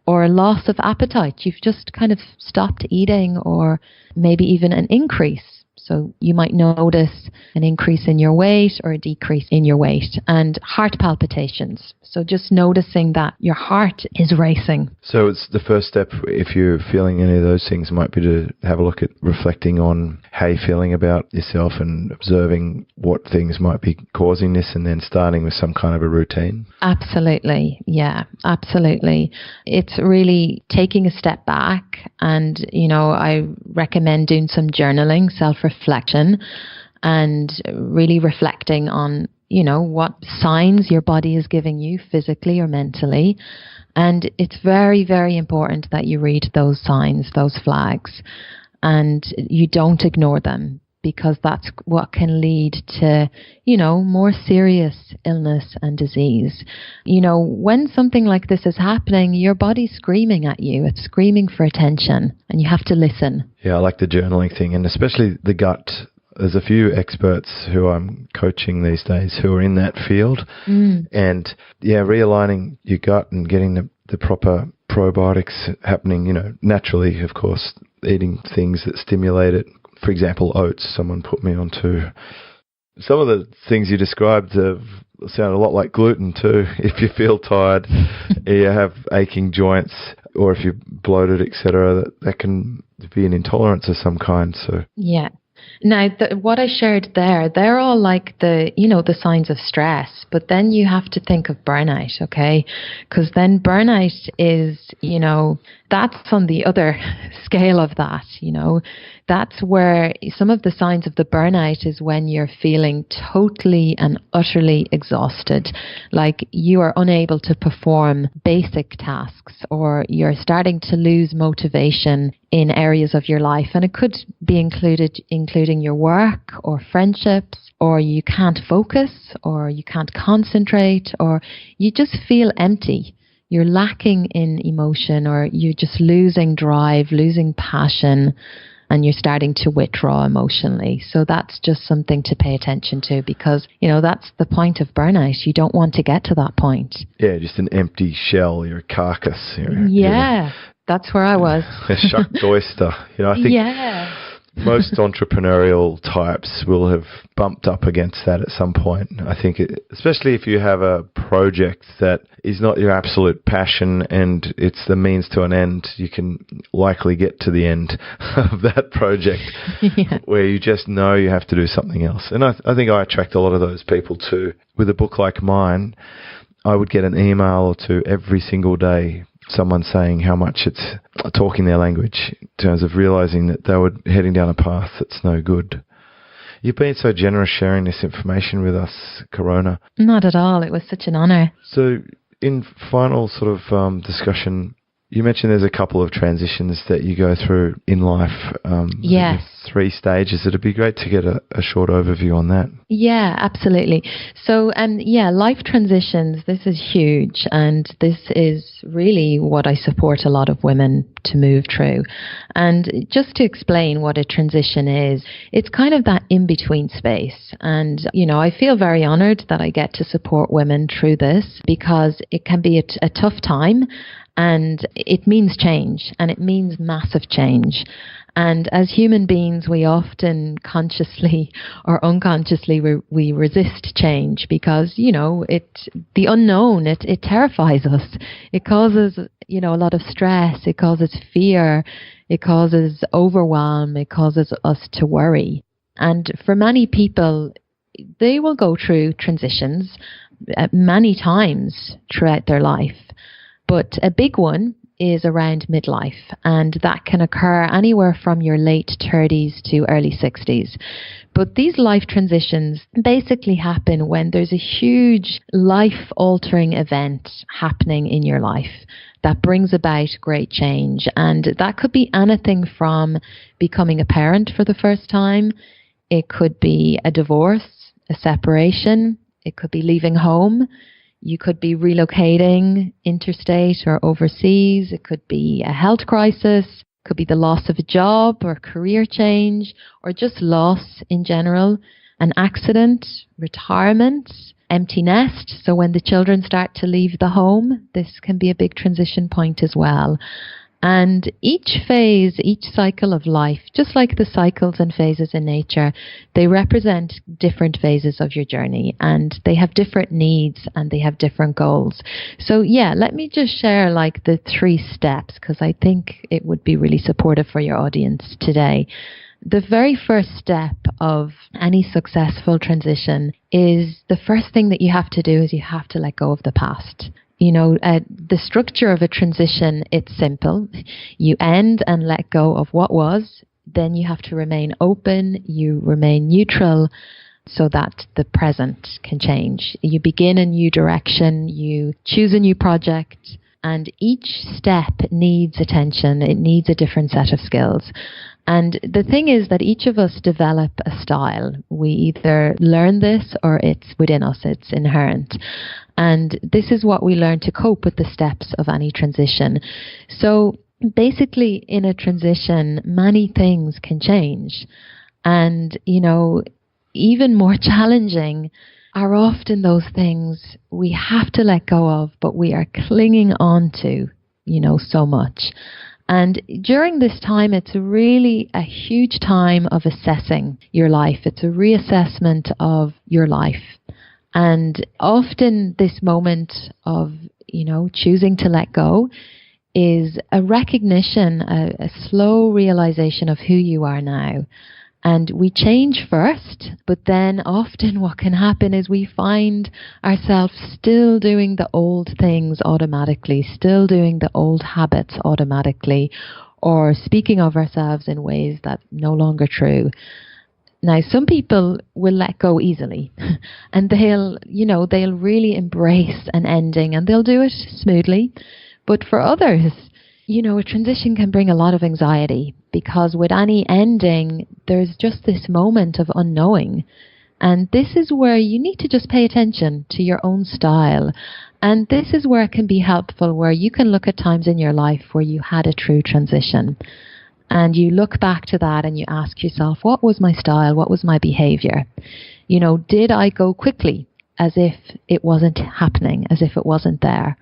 Or a loss of appetite. You've just kind of stopped eating, or maybe even an increase. So you might notice an increase in your weight or a decrease in your weight. And heart palpitations. So just noticing that your heart is racing. So it's the first step, if you're feeling any of those things, might be to have a look at reflecting on how you're feeling about yourself and observing what things might be causing this, and then starting with some kind of a routine. Absolutely. Yeah, absolutely. It's really taking a step back, and, I recommend doing some journaling, self-reflection, and really reflecting on what signs your body is giving you physically or mentally. And it's very, very important that you read those signs, those flags, and you don't ignore them, because that's what can lead to, more serious illness and disease. When something like this is happening, your body's screaming at you. It's screaming for attention, and you have to listen. Yeah, I like the journaling thing, and especially the gut. There's a few experts who I'm coaching these days who are in that field. And realigning your gut and getting the proper probiotics happening, naturally, of course, eating things that stimulate it. For example, oats. Someone put me onto some of the things you described sound a lot like gluten too. If you feel tired, you have aching joints, or if you're bloated, etc., that can be an intolerance of some kind. So yeah. Now, what I shared there, they're all like the signs of stress, but then you have to think of burnout, okay? Because then burnout is, that's on the other scale of that, That's where some of the signs of the burnout is when you're feeling totally and utterly exhausted, like you are unable to perform basic tasks, or you're starting to lose motivation in areas of your life. And it could be including your work or friendships, or you can't focus, or you can't concentrate, or you just feel empty. You're lacking in emotion, or you're just losing drive, losing passion, and you're starting to withdraw emotionally. So that's just something to pay attention to, because, that's the point of burnout. You don't want to get to that point. Yeah, just an empty shell, you're a carcass. That's where I was. A shucked oyster. I think most entrepreneurial types will have bumped up against that at some point. I think, especially if you have a project that is not your absolute passion and it's the means to an end, you can likely get to the end of that project where you just know you have to do something else. And I think I attract a lot of those people too. With a book like mine, I would get an email or two every single day, someone saying how much it's talking their language, in terms of realizing that they were heading down a path that's no good. You've been so generous sharing this information with us, Corona. Not at all. It was such an honor. So in final sort of discussion, You mentioned there's a couple of transitions that you go through in life. Yes. 3 stages. It'd be great to get a short overview on that. Yeah, absolutely. So, life transitions, this is huge. And this is really what I support a lot of women to move through. And just to explain what a transition is, it's kind of that in-between space. And, I feel very honored that I get to support women through this because it can be a tough time. And it means change, and it means massive change. And as human beings, we often consciously or unconsciously we resist change because, the unknown, it terrifies us. It causes, a lot of stress. It causes fear. It causes overwhelm. It causes us to worry. And for many people, they will go through transitions many times throughout their life. But a big one is around midlife, and that can occur anywhere from your late 30s to early 60s. But these life transitions basically happen when there's a huge life-altering event happening in your life that brings about great change. And that could be anything from becoming a parent for the first time. It could be a divorce, a separation. It could be leaving home. You could be relocating interstate or overseas. It could be a health crisis. It could be the loss of a job or career change or just loss in general. An accident, retirement, empty nest. So when the children start to leave the home, this can be a big transition point as well. And each phase, each cycle of life, just like the cycles and phases in nature, they represent different phases of your journey and they have different needs and they have different goals. So let me just share like the 3 steps because I think it would be really supportive for your audience today. The very first step of any successful transition is the first thing that you have to do is you have to let go of the past. The structure of a transition, it's simple. You end and let go of what was. Then you have to remain open. You remain neutral so that the present can change. You begin a new direction. You choose a new project. And each step needs attention. It needs a different set of skills. And the thing is that each of us develop a style. We either learn this or it's within us. It's inherent. And this is what we learn to cope with the steps of any transition. So basically in a transition, many things can change. And, even more challenging are often those things we have to let go of, but we are clinging on to, so much. And during this time, it's really a huge time of assessing your life. It's a reassessment of your life. And often this moment of, choosing to let go is a recognition, a slow realization of who you are now. And we change first, but then often what can happen is we find ourselves still doing the old things automatically, still doing the old habits automatically, or speaking of ourselves in ways that are no longer true. Now, some people will let go easily and they'll really embrace an ending and they'll do it smoothly. But for others, a transition can bring a lot of anxiety because with any ending, there's just this moment of unknowing. And this is where you need to just pay attention to your own style. And this is where it can be helpful, where you can look at times in your life where you had a true transition. And you look back to that and you ask yourself, what was my style? What was my behavior? Did I go quickly as if it wasn't happening, as if it wasn't there?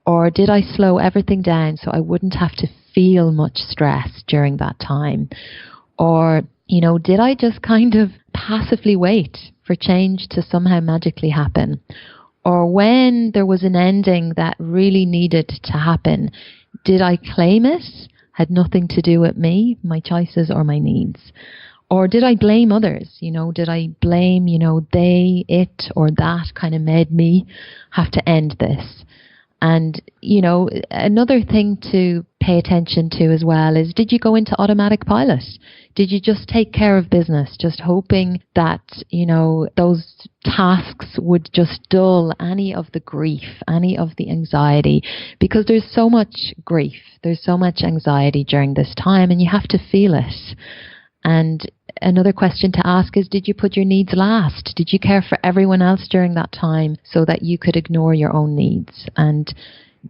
Or did I slow everything down so I wouldn't have to feel much stress during that time? Or, did I just kind of passively wait for change to somehow magically happen? Or when there was an ending that really needed to happen, did I claim it? Had nothing to do with me, my choices or my needs? Or did I blame others? Did I blame, they, it, or that kind of made me have to end this? And, another thing to pay attention to as well is, did you go into automatic pilot? Did you just take care of business, just hoping that, those tasks would just dull any of the grief, any of the anxiety? Because there's so much grief, there's so much anxiety during this time, and you have to feel it. And another question to ask is, did you put your needs last? Did you care for everyone else during that time so that you could ignore your own needs? And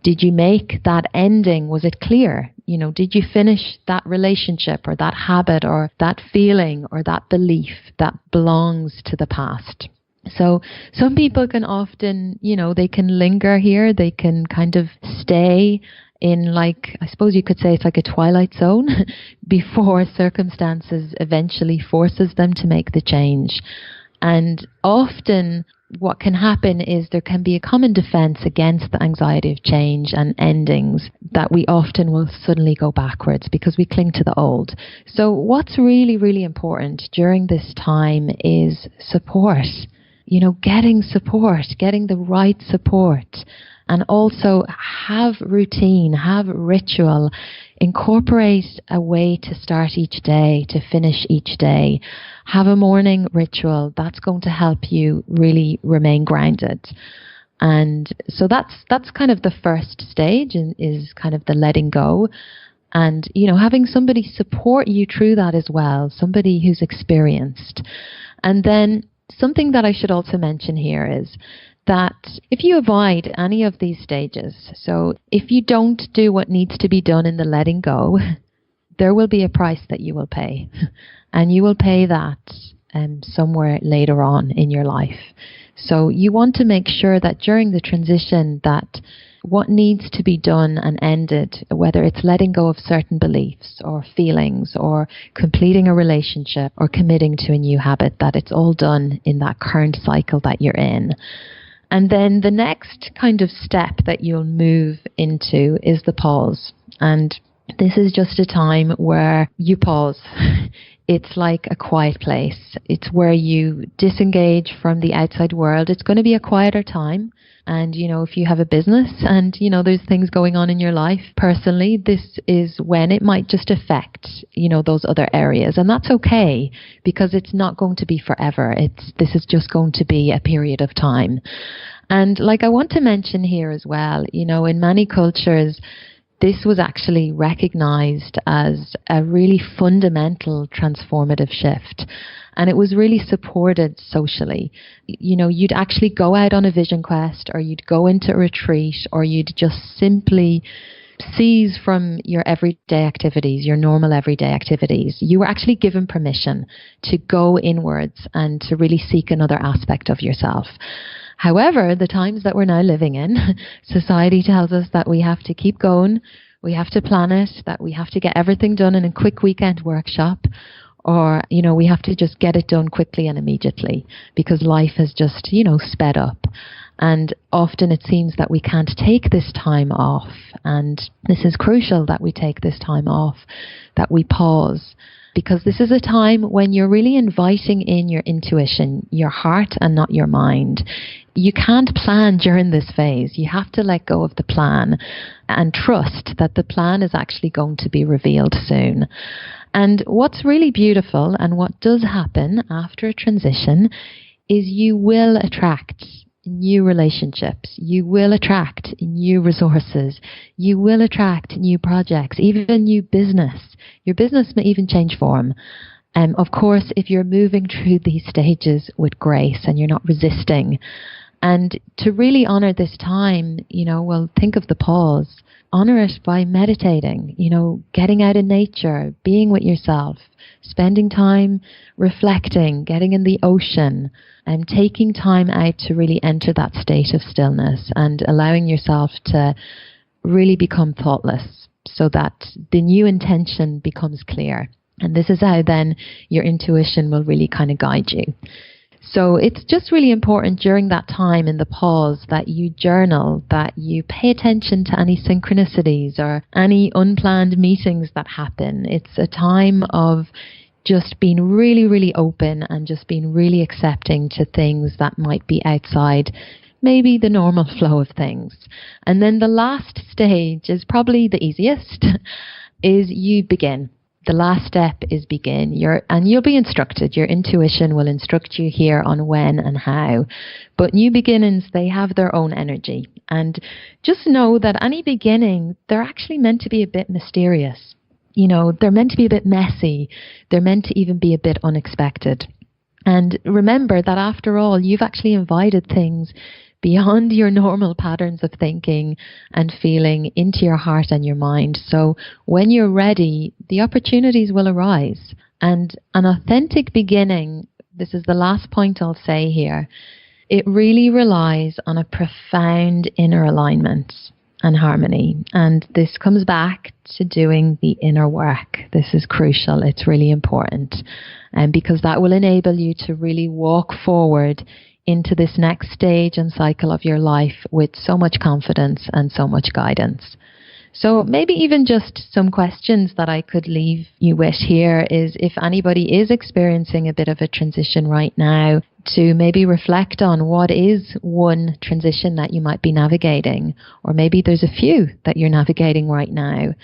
did you make that ending? Was it clear? Did you finish that relationship or that habit or that feeling or that belief that belongs to the past? So some people can often, they can linger here. They can kind of stay in, like, I suppose you could say it's like a twilight zone before circumstances eventually forces them to make the change. And often what can happen is there can be a common defense against the anxiety of change and endings, that we often will suddenly go backwards because we cling to the old. So what's really, really important during this time is support. Getting support, getting the right support. And also have routine, have ritual, incorporate a way to start each day, to finish each day. Have a morning ritual. That's going to help you really remain grounded. And so that's kind of the first stage, is kind of the letting go. And, having somebody support you through that as well, somebody who's experienced. And then something that I should also mention here is that if you avoid any of these stages, so if you don't do what needs to be done in the letting go, there will be a price that you will pay. And you will pay that somewhere later on in your life. So you want to make sure that during the transition that what needs to be done and ended, whether it's letting go of certain beliefs or feelings or completing a relationship or committing to a new habit, that it's all done in that current cycle that you're in. And then the next kind of step that you'll move into is the pause. And this is just a time where you pause. It's like a quiet place. It's where you disengage from the outside world. It's going to be a quieter time. And, if you have a business and, there's things going on in your life personally, this is when it might just affect, those other areas. And that's okay, because it's not going to be forever. This is just going to be a period of time. And I want to mention here as well, in many cultures, this was actually recognized as a really fundamental transformative shift. And it was really supported socially. You'd actually go out on a vision quest, or you'd go into a retreat, or you'd just simply cease from your everyday activities, your normal everyday activities. You were actually given permission to go inwards and to really seek another aspect of yourself. However, the times that we're now living in, society tells us that we have to keep going, we have to plan it, that we have to get everything done in a quick weekend workshop, or, we have to just get it done quickly and immediately because life has just, sped up. And often it seems that we can't take this time off. And this is crucial that we take this time off, that we pause, because this is a time when you're really inviting in your intuition, your heart, and not your mind. You can't plan during this phase. You have to let go of the plan and trust that the plan is actually going to be revealed soon. And what's really beautiful, and what does happen after a transition, is you will attract new relationships. You will attract new resources. You will attract new projects, even new business. Your business may even change form. Of course, if you're moving through these stages with grace and you're not resisting. And to really honor this time, think of the pause. Honor it by meditating, getting out in nature, being with yourself, spending time reflecting, getting in the ocean, and taking time out to really enter that state of stillness and allowing yourself to really become thoughtless so that the new intention becomes clear. And this is how then your intuition will really kind of guide you. So it's just really important during that time in the pause that you journal, that you pay attention to any synchronicities or any unplanned meetings that happen. It's a time of just being really, really open and just being really accepting to things that might be outside maybe the normal flow of things. And then the last stage is probably the easiest, is you begin. The last step is begin. You'll be instructed. Your intuition will instruct you here on when and how. But new beginnings, they have their own energy. And just know that any beginning, they're actually meant to be a bit mysterious. They're meant to be a bit messy. They're meant to even be a bit unexpected. And remember that after all, you've actually invited things beyond your normal patterns of thinking and feeling into your heart and your mind. So when you're ready, the opportunities will arise. And an authentic beginning, this is the last point I'll say here, it really relies on a profound inner alignment and harmony. And this comes back to doing the inner work. This is crucial. It's really important. And because that will enable you to really walk forward into this next stage and cycle of your life with so much confidence and so much guidance. So maybe even just some questions that I could leave you with here is, if anybody is experiencing a bit of a transition right now, to maybe reflect on what is one transition that you might be navigating, or maybe there's a few that you're navigating right now.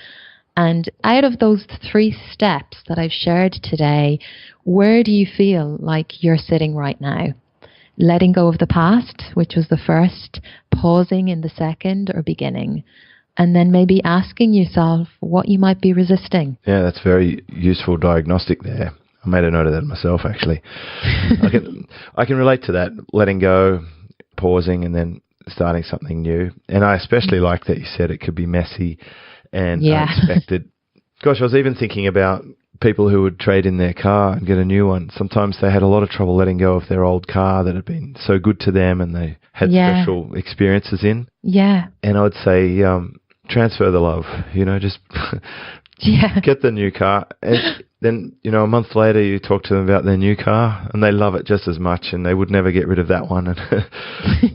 And out of those 3 steps that I've shared today, where do you feel like you're sitting right now? Letting go of the past, which was the first, pausing in the second, or beginning. And then maybe asking yourself what you might be resisting. Yeah, that's very useful diagnostic there. I made a note of that myself, actually. I can relate to that, letting go, pausing, and then starting something new. And I especially like that you said it could be messy and unexpected. Gosh, I was even thinking about people who would trade in their car and get a new one. Sometimes they had a lot of trouble letting go of their old car that had been so good to them and they had special experiences in. Yeah. And I would say, transfer the love, just get the new car. And then, a month later you talk to them about their new car and they love it just as much and they would never get rid of that one. And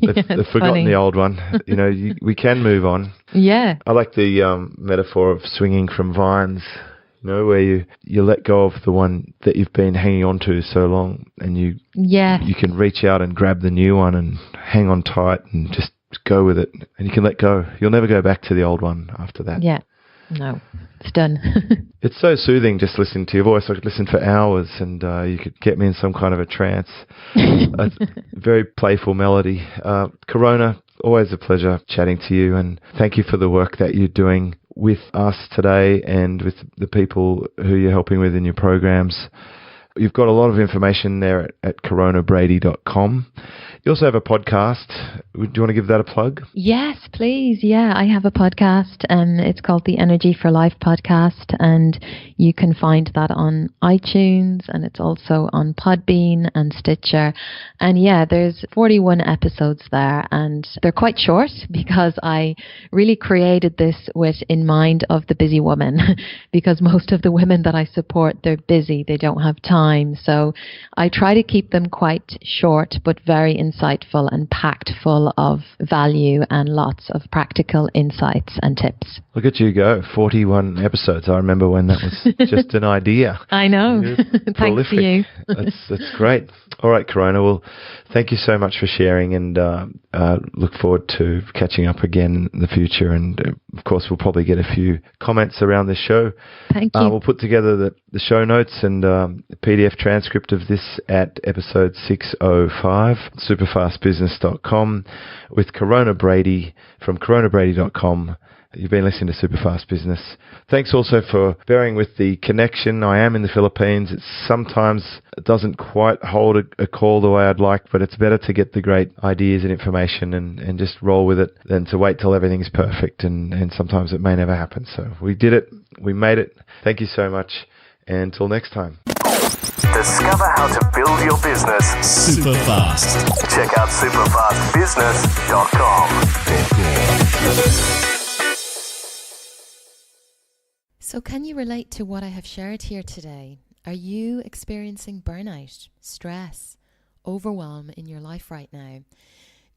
they've forgotten the old one. We can move on. Yeah. I like the metaphor of swinging from vines. Where you let go of the one that you've been hanging on to so long, and you can reach out and grab the new one and hang on tight and just go with it, and you can let go. You'll never go back to the old one after that. Yeah. No, it's done. It's so soothing just listening to your voice. I could listen for hours and you could get me in some kind of a trance. A very playful melody. Corona, always a pleasure chatting to you, and thank you for the work that you're doing with us today and with the people who you're helping with in your programs. You've got a lot of information there at coronabrady.com. You also have a podcast. Do you want to give that a plug? Yes, please. Yeah, I have a podcast. It's called the Energy for Life podcast, and you can find that on iTunes, and it's also on Podbean and Stitcher. And yeah, there's 41 episodes there, and they're quite short because I really created this in mind of the busy woman because most of the women that I support, they're busy. They don't have time. So I try to keep them quite short, but very insightful and packed full of value and lots of practical insights and tips. Look at you go, 41 episodes. I remember when that was just an idea. I know. Thanks to you. That's great. All right, Corona. Well, thank you so much for sharing, and look forward to catching up again in the future. And of course, we'll probably get a few comments around this show. Thank you. We'll put together the show notes and the PDF transcript of this at episode 605, superfastbusiness.com, with Corona Brady from coronabrady.com. You've been listening to Superfast Business. Thanks also for bearing with the connection. I am in the Philippines. It doesn't quite hold a call the way I'd like, but it's better to get the great ideas and information and just roll with it than to wait till everything's perfect, and sometimes it may never happen. So we did it. We made it. Thank you so much. And until next time. Discover how to build your business super fast. Check out superfastbusiness.com. So can you relate to what I have shared here today? Are you experiencing burnout, stress, overwhelm in your life right now?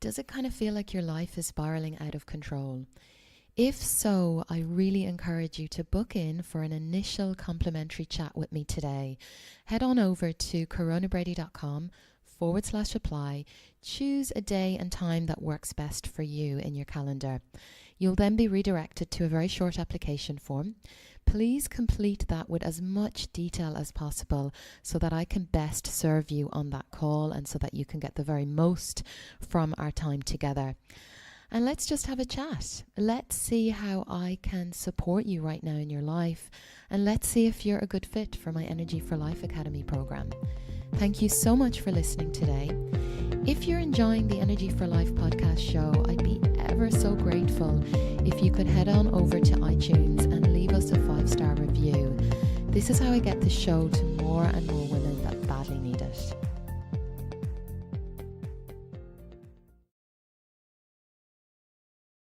Does it kind of feel like your life is spiraling out of control? If so, I really encourage you to book in for an initial complimentary chat with me today. Head on over to coronabrady.com /apply, choose a day and time that works best for you in your calendar. You'll then be redirected to a very short application form. Please complete that with as much detail as possible so that I can best serve you on that call and so that you can get the very most from our time together. And let's just have a chat. Let's see how I can support you right now in your life. And let's see if you're a good fit for my Energy for Life Academy program. Thank you so much for listening today. If you're enjoying the Energy for Life podcast show, I'd be ever so grateful if you could head on over to iTunes and leave us a 5-star review. This is how I get the show to more and more women that badly need it.